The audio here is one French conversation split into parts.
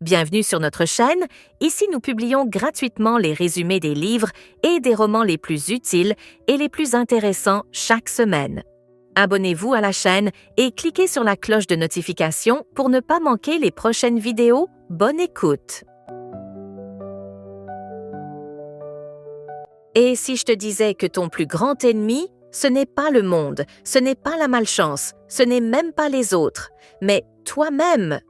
Bienvenue sur notre chaîne. Ici, nous publions gratuitement les résumés des livres et des romans les plus utiles et les plus intéressants chaque semaine. Abonnez-vous à la chaîne et cliquez sur la cloche de notification pour ne pas manquer les prochaines vidéos. Bonne écoute! Et si je te disais que ton plus grand ennemi, ce n'est pas le monde, ce n'est pas la malchance, ce n'est même pas les autres, mais toi-même?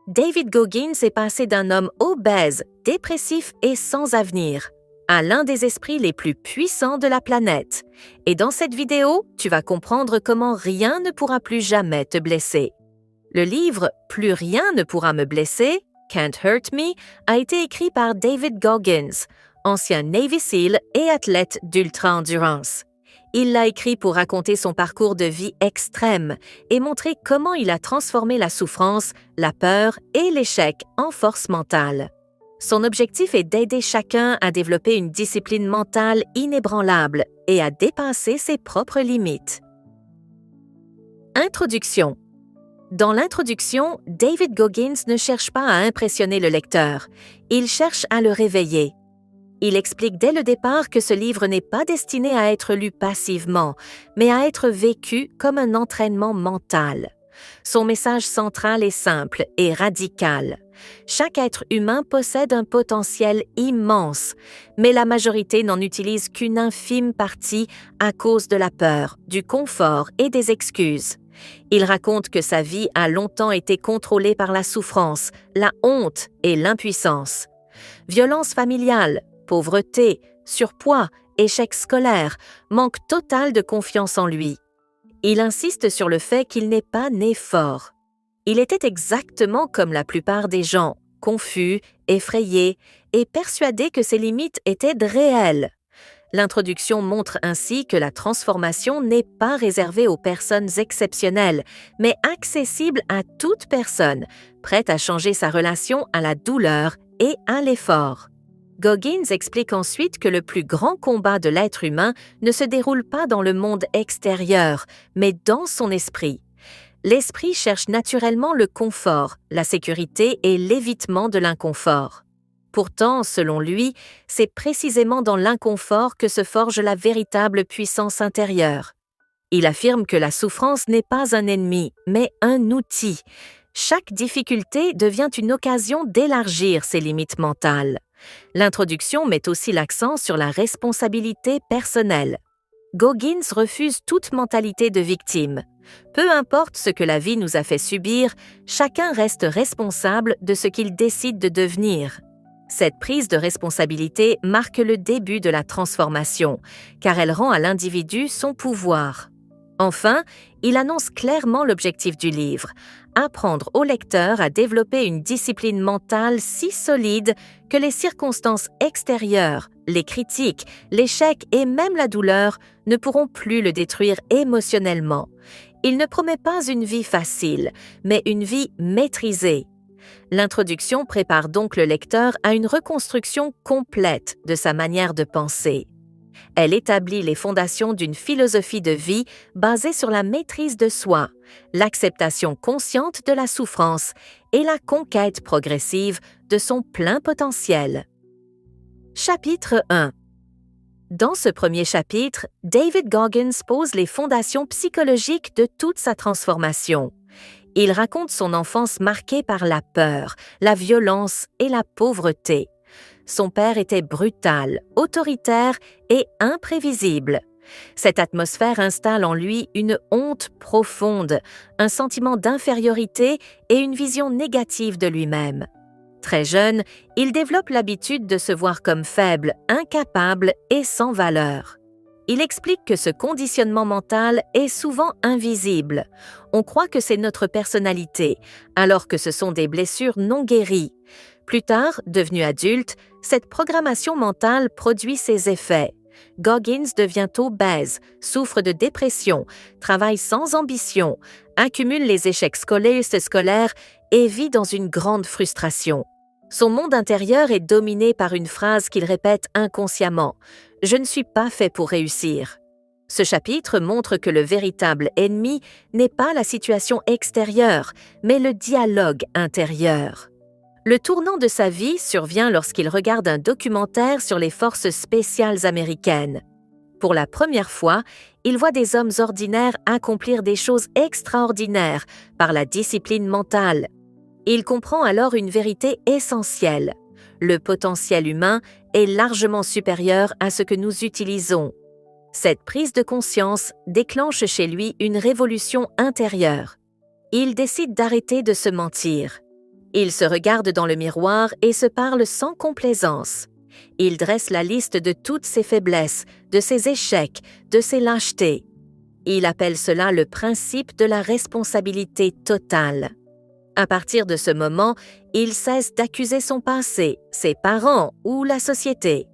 David Goggins est passé d'un homme obèse, dépressif et sans avenir à l'un des esprits les plus puissants de la planète. Et dans cette vidéo, tu vas comprendre comment rien ne pourra plus jamais te blesser. Le livre « Plus rien ne pourra me blesser » Can't Hurt Me a été écrit par David Goggins, ancien Navy SEAL et athlète d'ultra-endurance. Il l'a écrit pour raconter son parcours de vie extrême et montrer comment il a transformé la souffrance, la peur et l'échec en force mentale. Son objectif est d'aider chacun à développer une discipline mentale inébranlable et à dépasser ses propres limites. Introduction. Dans l'introduction, David Goggins ne cherche pas à impressionner le lecteur, il cherche à le réveiller. Il explique dès le départ que ce livre n'est pas destiné à être lu passivement, mais à être vécu comme un entraînement mental. Son message central est simple et radical. Chaque être humain possède un potentiel immense, mais la majorité n'en utilise qu'une infime partie à cause de la peur, du confort et des excuses. Il raconte que sa vie a longtemps été contrôlée par la souffrance, la honte et l'impuissance. Violence familiale, pauvreté, surpoids, échec scolaire, manque total de confiance en lui. Il insiste sur le fait qu'il n'est pas né fort. Il était exactement comme la plupart des gens, confus, effrayé et persuadé que ses limites étaient réelles. L'introduction montre ainsi que la transformation n'est pas réservée aux personnes exceptionnelles, mais accessible à toute personne, prête à changer sa relation à la douleur et à l'effort. Goggins explique ensuite que le plus grand combat de l'être humain ne se déroule pas dans le monde extérieur, mais dans son esprit. L'esprit cherche naturellement le confort, la sécurité et l'évitement de l'inconfort. Pourtant, selon lui, c'est précisément dans l'inconfort que se forge la véritable puissance intérieure. Il affirme que la souffrance n'est pas un ennemi, mais un outil. Chaque difficulté devient une occasion d'élargir ses limites mentales. L'introduction met aussi l'accent sur la responsabilité personnelle. Goggins refuse toute mentalité de victime. Peu importe ce que la vie nous a fait subir, chacun reste responsable de ce qu'il décide de devenir. Cette prise de responsabilité marque le début de la transformation, car elle rend à l'individu son pouvoir. Enfin, il annonce clairement l'objectif du livre, apprendre au lecteur à développer une discipline mentale si solide que les circonstances extérieures, les critiques, l'échec et même la douleur ne pourront plus le détruire émotionnellement. Il ne promet pas une vie facile, mais une vie maîtrisée. L'introduction prépare donc le lecteur à une reconstruction complète de sa manière de penser. Elle établit les fondations d'une philosophie de vie basée sur la maîtrise de soi, l'acceptation consciente de la souffrance et la conquête progressive de son plein potentiel. Chapitre 1. Dans ce premier chapitre, David Goggins pose les fondations psychologiques de toute sa transformation. Il raconte son enfance marquée par la peur, la violence et la pauvreté. Son père était brutal, autoritaire et imprévisible. Cette atmosphère installe en lui une honte profonde, un sentiment d'infériorité et une vision négative de lui-même. Très jeune, il développe l'habitude de se voir comme faible, incapable et sans valeur. Il explique que ce conditionnement mental est souvent invisible. On croit que c'est notre personnalité, alors que ce sont des blessures non guéries. Plus tard, devenu adulte, cette programmation mentale produit ses effets. Goggins devient obèse, souffre de dépression, travaille sans ambition, accumule les échecs scolaires et vit dans une grande frustration. Son monde intérieur est dominé par une phrase qu'il répète inconsciemment « Je ne suis pas fait pour réussir ». Ce chapitre montre que le véritable ennemi n'est pas la situation extérieure, mais le dialogue intérieur. Le tournant de sa vie survient lorsqu'il regarde un documentaire sur les forces spéciales américaines. Pour la première fois, il voit des hommes ordinaires accomplir des choses extraordinaires par la discipline mentale. Il comprend alors une vérité essentielle. Le potentiel humain est largement supérieur à ce que nous utilisons. Cette prise de conscience déclenche chez lui une révolution intérieure. Il décide d'arrêter de se mentir. Il se regarde dans le miroir et se parle sans complaisance. Il dresse la liste de toutes ses faiblesses, de ses échecs, de ses lâchetés. Il appelle cela le principe de la responsabilité totale. À partir de ce moment, il cesse d'accuser son passé, ses parents ou la société.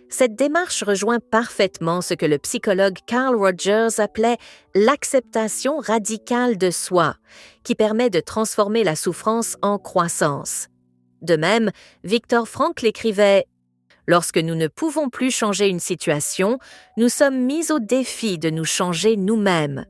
Cette démarche rejoint parfaitement ce que le psychologue Carl Rogers appelait l'acceptation radicale de soi, qui permet de transformer la souffrance en croissance. De même, Viktor Frankl écrivait « Lorsque nous ne pouvons plus changer une situation, nous sommes mis au défi de nous changer nous-mêmes. »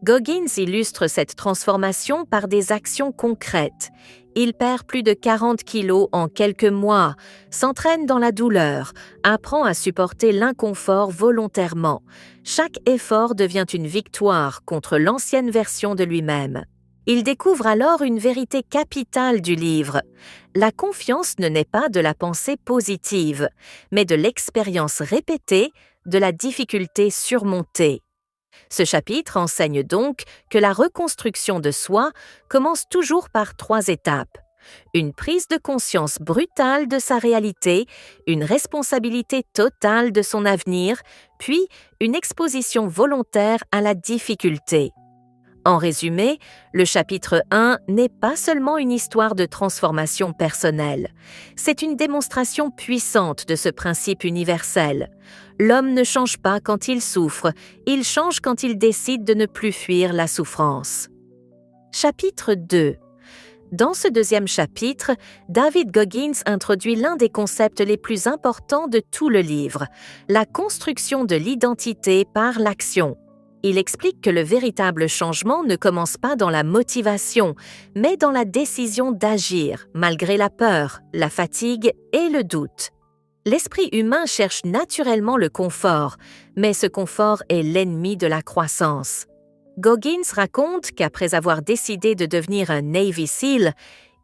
Goggins illustre cette transformation par des actions concrètes. Il perd plus de 40 kilos en quelques mois, s'entraîne dans la douleur, apprend à supporter l'inconfort volontairement. Chaque effort devient une victoire contre l'ancienne version de lui-même. Il découvre alors une vérité capitale du livre. La confiance ne naît pas de la pensée positive, mais de l'expérience répétée, de la difficulté surmontée. Ce chapitre enseigne donc que la reconstruction de soi commence toujours par 3 étapes. Une prise de conscience brutale de sa réalité, une responsabilité totale de son avenir, puis une exposition volontaire à la difficulté. En résumé, le chapitre 1 n'est pas seulement une histoire de transformation personnelle. C'est une démonstration puissante de ce principe universel. L'homme ne change pas quand il souffre, il change quand il décide de ne plus fuir la souffrance. Chapitre 2. Dans ce deuxième chapitre, David Goggins introduit l'un des concepts les plus importants de tout le livre, la construction de l'identité par l'action. Il explique que le véritable changement ne commence pas dans la motivation, mais dans la décision d'agir, malgré la peur, la fatigue et le doute. L'esprit humain cherche naturellement le confort, mais ce confort est l'ennemi de la croissance. Goggins raconte qu'après avoir décidé de devenir un Navy SEAL,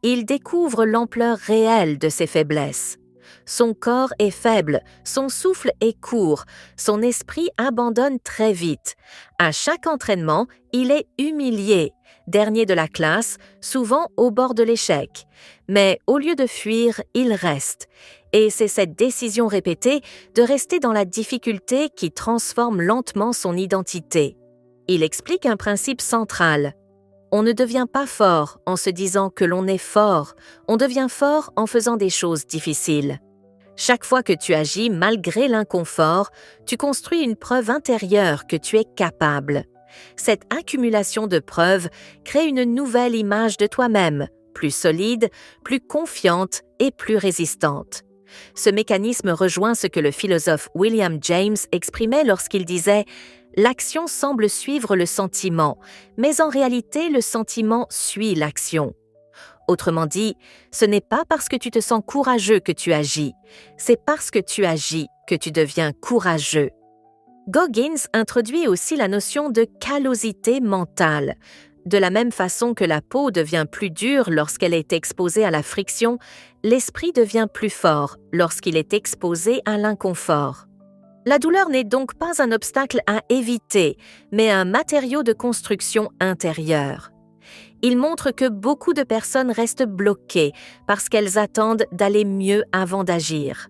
il découvre l'ampleur réelle de ses faiblesses. Son corps est faible, son souffle est court, son esprit abandonne très vite. À chaque entraînement, il est humilié, dernier de la classe, souvent au bord de l'échec. Mais au lieu de fuir, il reste. Et c'est cette décision répétée de rester dans la difficulté qui transforme lentement son identité. Il explique un principe central. On ne devient pas fort en se disant que l'on est fort, on devient fort en faisant des choses difficiles. Chaque fois que tu agis malgré l'inconfort, tu construis une preuve intérieure que tu es capable. Cette accumulation de preuves crée une nouvelle image de toi-même, plus solide, plus confiante et plus résistante. Ce mécanisme rejoint ce que le philosophe William James exprimait lorsqu'il disait « L'action semble suivre le sentiment, mais en réalité le sentiment suit l'action ». Autrement dit, ce n'est pas parce que tu te sens courageux que tu agis, c'est parce que tu agis que tu deviens courageux. Goggins introduit aussi la notion de callosité mentale. De la même façon que la peau devient plus dure lorsqu'elle est exposée à la friction, l'esprit devient plus fort lorsqu'il est exposé à l'inconfort. La douleur n'est donc pas un obstacle à éviter, mais un matériau de construction intérieure. Il montre que beaucoup de personnes restent bloquées parce qu'elles attendent d'aller mieux avant d'agir.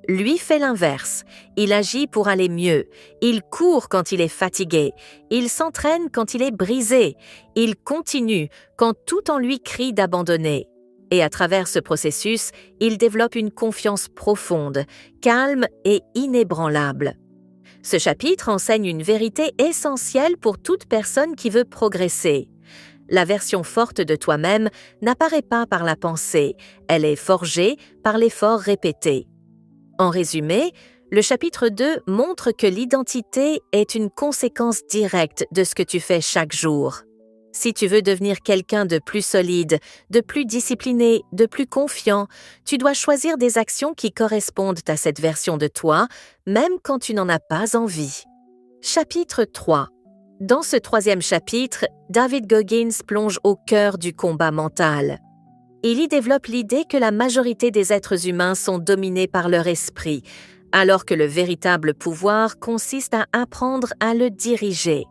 Lui fait l'inverse. Il agit pour aller mieux. Il court quand il est fatigué. Il s'entraîne quand il est brisé. Il continue quand tout en lui crie d'abandonner. Et à travers ce processus, il développe une confiance profonde, calme et inébranlable. Ce chapitre enseigne une vérité essentielle pour toute personne qui veut progresser. La version forte de toi-même n'apparaît pas par la pensée, elle est forgée par l'effort répété. En résumé, le chapitre 2 montre que l'identité est une conséquence directe de ce que tu fais chaque jour. Si tu veux devenir quelqu'un de plus solide, de plus discipliné, de plus confiant, tu dois choisir des actions qui correspondent à cette version de toi, même quand tu n'en as pas envie. Chapitre 3. Dans ce troisième chapitre, David Goggins plonge au cœur du combat mental. Il y développe l'idée que la majorité des êtres humains sont dominés par leur esprit, alors que le véritable pouvoir consiste à apprendre à le diriger.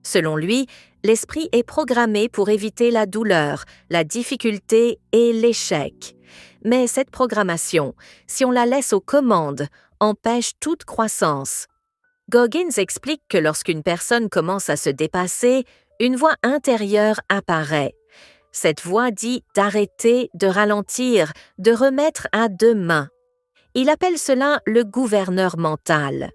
Selon lui, l'esprit est programmé pour éviter la douleur, la difficulté et l'échec. Mais cette programmation, si on la laisse aux commandes, empêche toute croissance. Goggins explique que lorsqu'une personne commence à se dépasser, une voix intérieure apparaît. Cette voix dit d'arrêter, de ralentir, de remettre à deux mains. Il appelle cela le gouverneur mental.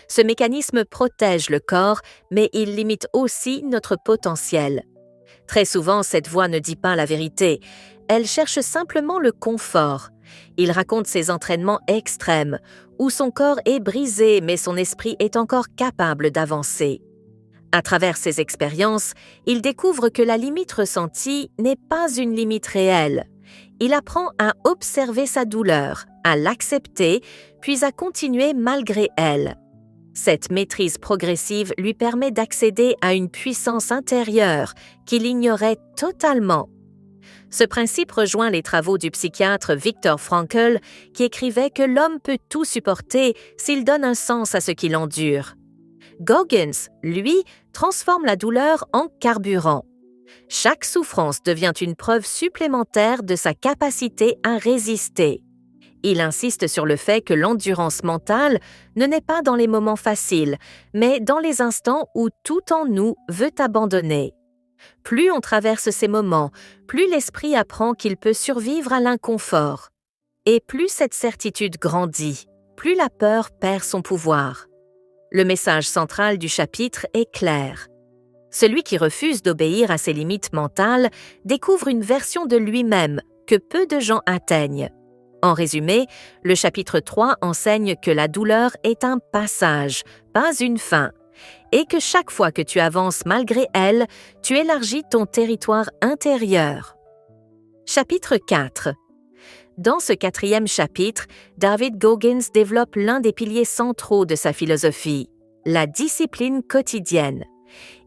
Ce mécanisme protège le corps, mais il limite aussi notre potentiel. Très souvent, cette voix ne dit pas la vérité. Elle cherche simplement le confort. Il raconte ses entraînements extrêmes, où son corps est brisé, mais son esprit est encore capable d'avancer. À travers ces expériences, il découvre que la limite ressentie n'est pas une limite réelle. Il apprend à observer sa douleur, à l'accepter, puis à continuer malgré elle. Cette maîtrise progressive lui permet d'accéder à une puissance intérieure qu'il ignorait totalement. Ce principe rejoint les travaux du psychiatre Viktor Frankl, qui écrivait que l'homme peut tout supporter s'il donne un sens à ce qu'il endure. Goggins, lui, transforme la douleur en carburant. Chaque souffrance devient une preuve supplémentaire de sa capacité à résister. Il insiste sur le fait que l'endurance mentale ne naît pas dans les moments faciles, mais dans les instants où tout en nous veut abandonner. Plus on traverse ces moments, plus l'esprit apprend qu'il peut survivre à l'inconfort. Et plus cette certitude grandit, plus la peur perd son pouvoir. Le message central du chapitre est clair. Celui qui refuse d'obéir à ses limites mentales découvre une version de lui-même que peu de gens atteignent. En résumé, le chapitre 3 enseigne que la douleur est un passage, pas une fin, et que chaque fois que tu avances malgré elle, tu élargis ton territoire intérieur. Chapitre 4. Dans ce quatrième chapitre, David Goggins développe l'un des piliers centraux de sa philosophie, la discipline quotidienne.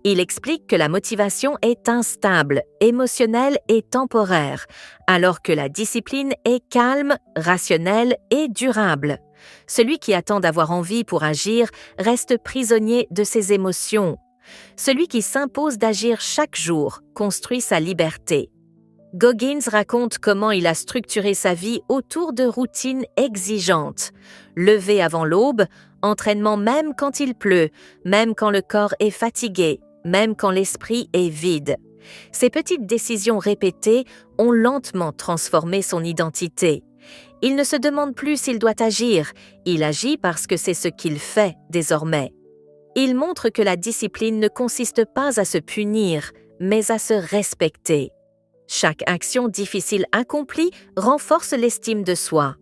Il explique que la motivation est instable, émotionnelle et temporaire, alors que la discipline est calme, rationnelle et durable. Celui qui attend d'avoir envie pour agir reste prisonnier de ses émotions. Celui qui s'impose d'agir chaque jour construit sa liberté. Goggins raconte comment il a structuré sa vie autour de routines exigeantes. Lever avant l'aube, entraînement même quand il pleut, même quand le corps est fatigué, même quand l'esprit est vide. Ces petites décisions répétées ont lentement transformé son identité. Il ne se demande plus s'il doit agir, il agit parce que c'est ce qu'il fait désormais. Il montre que la discipline ne consiste pas à se punir, mais à se respecter. Chaque action difficile accomplie renforce l'estime de soi.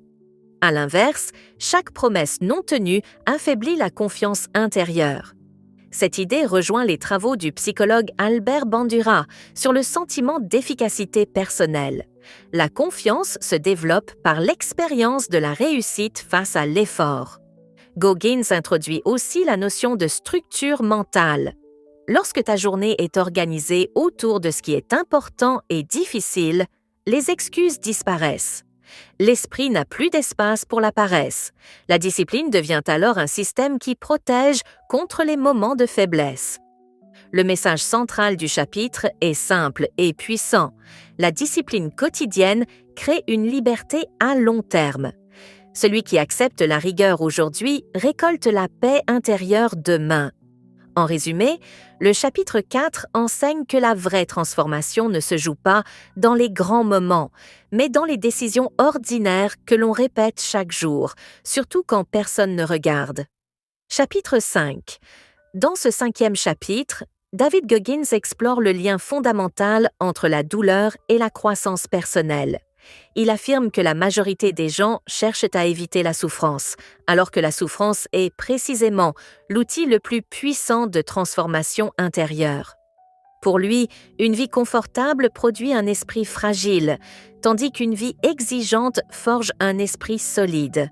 À l'inverse, chaque promesse non tenue affaiblit la confiance intérieure. Cette idée rejoint les travaux du psychologue Albert Bandura sur le sentiment d'efficacité personnelle. La confiance se développe par l'expérience de la réussite face à l'effort. Goggins introduit aussi la notion de structure mentale. Lorsque ta journée est organisée autour de ce qui est important et difficile, les excuses disparaissent. L'esprit n'a plus d'espace pour la paresse. La discipline devient alors un système qui protège contre les moments de faiblesse. Le message central du chapitre est simple et puissant. La discipline quotidienne crée une liberté à long terme. Celui qui accepte la rigueur aujourd'hui récolte la paix intérieure demain. En résumé, le chapitre 4 enseigne que la vraie transformation ne se joue pas dans les grands moments, mais dans les décisions ordinaires que l'on répète chaque jour, surtout quand personne ne regarde. Chapitre 5. Dans ce 5e chapitre, David Goggins explore le lien fondamental entre la douleur et la croissance personnelle. Il affirme que la majorité des gens cherchent à éviter la souffrance, alors que la souffrance est précisément l'outil le plus puissant de transformation intérieure. Pour lui, une vie confortable produit un esprit fragile, tandis qu'une vie exigeante forge un esprit solide.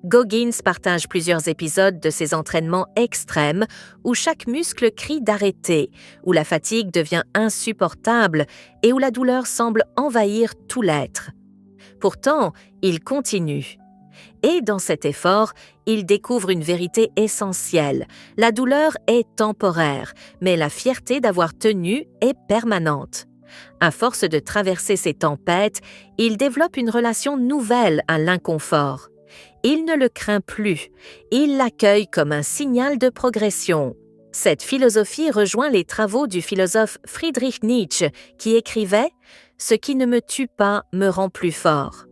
Goggins partage plusieurs épisodes de ses entraînements extrêmes où chaque muscle crie d'arrêter, où la fatigue devient insupportable et où la douleur semble envahir tout l'être. Pourtant, il continue. Et dans cet effort, il découvre une vérité essentielle. La douleur est temporaire, mais la fierté d'avoir tenu est permanente. À force de traverser ces tempêtes, il développe une relation nouvelle à l'inconfort. Il ne le craint plus, il l'accueille comme un signal de progression. Cette philosophie rejoint les travaux du philosophe Friedrich Nietzsche qui écrivait « Ce qui ne me tue pas me rend plus fort ».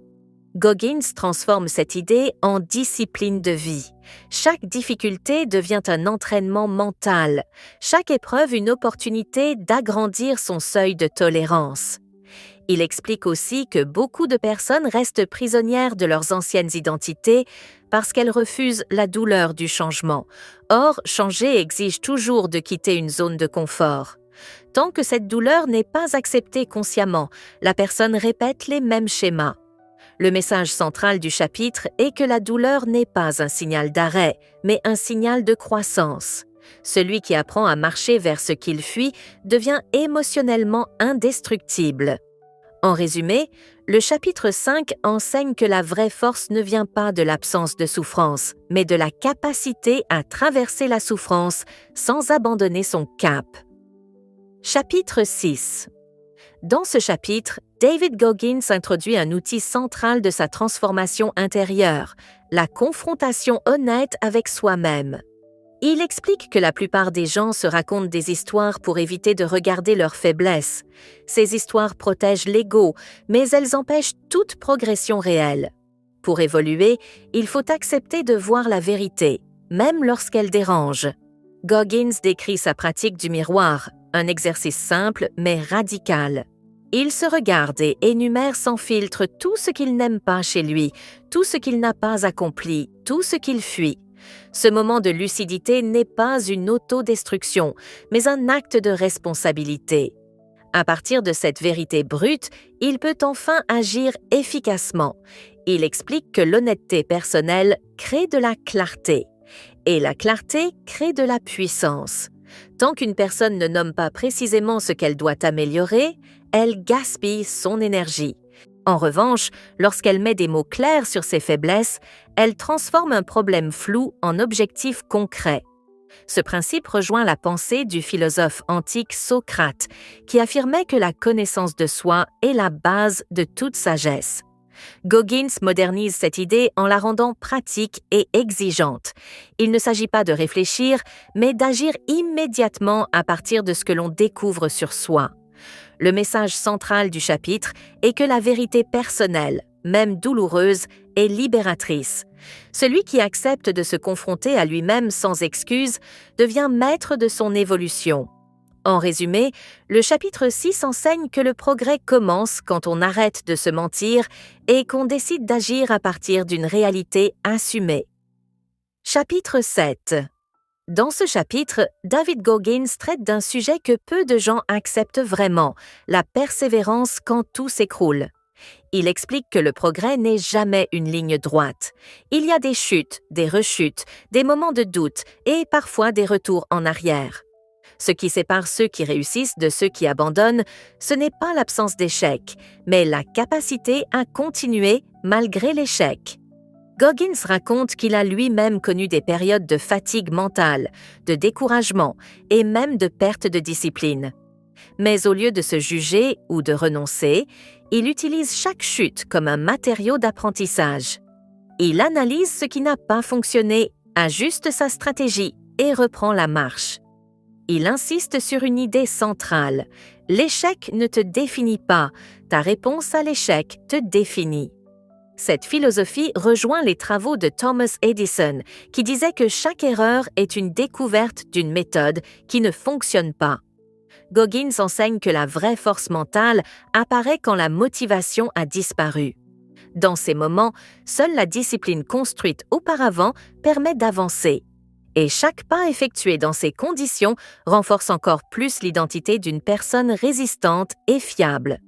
Goggins transforme cette idée en discipline de vie. Chaque difficulté devient un entraînement mental, chaque épreuve une opportunité d'agrandir son seuil de tolérance. Il explique aussi que beaucoup de personnes restent prisonnières de leurs anciennes identités parce qu'elles refusent la douleur du changement. Or, changer exige toujours de quitter une zone de confort. Tant que cette douleur n'est pas acceptée consciemment, la personne répète les mêmes schémas. Le message central du chapitre est que la douleur n'est pas un signal d'arrêt, mais un signal de croissance. Celui qui apprend à marcher vers ce qu'il fuit devient émotionnellement indestructible. En résumé, le chapitre 5 enseigne que la vraie force ne vient pas de l'absence de souffrance, mais de la capacité à traverser la souffrance sans abandonner son cap. Chapitre 6. Dans ce chapitre, David Goggins introduit un outil central de sa transformation intérieure, la confrontation honnête avec soi-même. Il explique que la plupart des gens se racontent des histoires pour éviter de regarder leurs faiblesses. Ces histoires protègent l'ego, mais elles empêchent toute progression réelle. Pour évoluer, il faut accepter de voir la vérité, même lorsqu'elle dérange. Goggins décrit sa pratique du miroir, un exercice simple mais radical. Il se regarde et énumère sans filtre tout ce qu'il n'aime pas chez lui, tout ce qu'il n'a pas accompli, tout ce qu'il fuit. Ce moment de lucidité n'est pas une autodestruction, mais un acte de responsabilité. À partir de cette vérité brute, il peut enfin agir efficacement. Il explique que l'honnêteté personnelle crée de la clarté, et la clarté crée de la puissance. Tant qu'une personne ne nomme pas précisément ce qu'elle doit améliorer, elle gaspille son énergie. En revanche, lorsqu'elle met des mots clairs sur ses faiblesses, elle transforme un problème flou en objectif concret. Ce principe rejoint la pensée du philosophe antique Socrate, qui affirmait que la connaissance de soi est la base de toute sagesse. Goggins modernise cette idée en la rendant pratique et exigeante. Il ne s'agit pas de réfléchir, mais d'agir immédiatement à partir de ce que l'on découvre sur soi. Le message central du chapitre est que la vérité personnelle, même douloureuse, est libératrice. Celui qui accepte de se confronter à lui-même sans excuse devient maître de son évolution. En résumé, le chapitre 6 enseigne que le progrès commence quand on arrête de se mentir et qu'on décide d'agir à partir d'une réalité assumée. Chapitre 7. Dans ce chapitre, David Goggins traite d'un sujet que peu de gens acceptent vraiment, la persévérance quand tout s'écroule. Il explique que le progrès n'est jamais une ligne droite. Il y a des chutes, des rechutes, des moments de doute et parfois des retours en arrière. Ce qui sépare ceux qui réussissent de ceux qui abandonnent, ce n'est pas l'absence d'échec, mais la capacité à continuer malgré l'échec. Goggins raconte qu'il a lui-même connu des périodes de fatigue mentale, de découragement et même de perte de discipline. Mais au lieu de se juger ou de renoncer, il utilise chaque chute comme un matériau d'apprentissage. Il analyse ce qui n'a pas fonctionné, ajuste sa stratégie et reprend la marche. Il insiste sur une idée centrale. L'échec ne te définit pas, ta réponse à l'échec te définit. Cette philosophie rejoint les travaux de Thomas Edison, qui disait que chaque erreur est une découverte d'une méthode qui ne fonctionne pas. Goggins enseigne que la vraie force mentale apparaît quand la motivation a disparu. Dans ces moments, seule la discipline construite auparavant permet d'avancer. Et chaque pas effectué dans ces conditions renforce encore plus l'identité d'une personne résistante et fiable.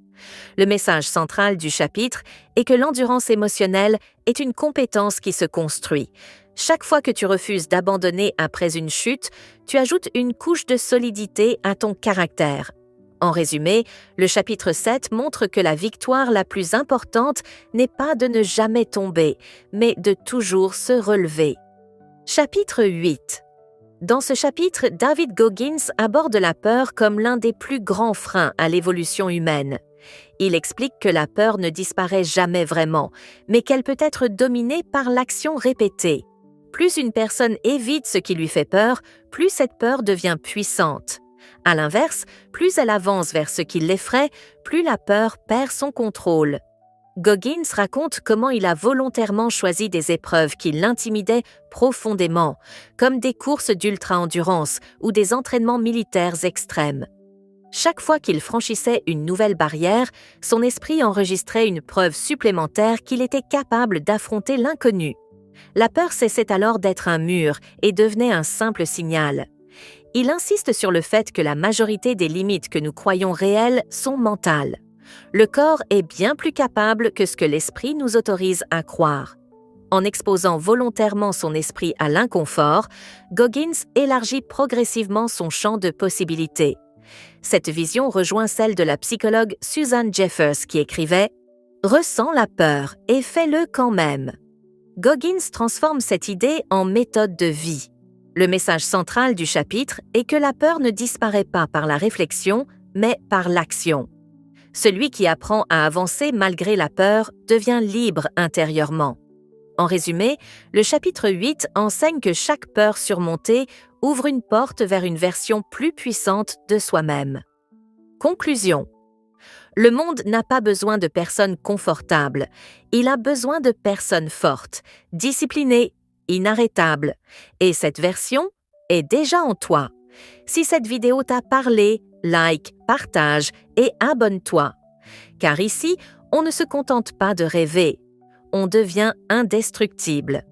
Le message central du chapitre est que l'endurance émotionnelle est une compétence qui se construit. Chaque fois que tu refuses d'abandonner après une chute, tu ajoutes une couche de solidité à ton caractère. En résumé, le chapitre 7 montre que la victoire la plus importante n'est pas de ne jamais tomber, mais de toujours se relever. Chapitre 8. Dans ce chapitre, David Goggins aborde la peur comme l'un des plus grands freins à l'évolution humaine. Il explique que la peur ne disparaît jamais vraiment, mais qu'elle peut être dominée par l'action répétée. Plus une personne évite ce qui lui fait peur, plus cette peur devient puissante. À l'inverse, plus elle avance vers ce qui l'effraie, plus la peur perd son contrôle. Goggins raconte comment il a volontairement choisi des épreuves qui l'intimidaient profondément, comme des courses d'ultra-endurance ou des entraînements militaires extrêmes. Chaque fois qu'il franchissait une nouvelle barrière, son esprit enregistrait une preuve supplémentaire qu'il était capable d'affronter l'inconnu. La peur cessait alors d'être un mur et devenait un simple signal. Il insiste sur le fait que la majorité des limites que nous croyons réelles sont mentales. Le corps est bien plus capable que ce que l'esprit nous autorise à croire. En exposant volontairement son esprit à l'inconfort, Goggins élargit progressivement son champ de possibilités. Cette vision rejoint celle de la psychologue Susan Jeffers qui écrivait « Ressens la peur et fais-le quand même ». Goggins transforme cette idée en méthode de vie. Le message central du chapitre est que la peur ne disparaît pas par la réflexion, mais par l'action. Celui qui apprend à avancer malgré la peur devient libre intérieurement. En résumé, le chapitre 8 enseigne que chaque peur surmontée ouvre une porte vers une version plus puissante de soi-même. Conclusion. Le monde n'a pas besoin de personnes confortables, il a besoin de personnes fortes, disciplinées, inarrêtables. Et cette version est déjà en toi. Si cette vidéo t'a parlé, like, partage et abonne-toi. Car ici, on ne se contente pas de rêver, on devient indestructible.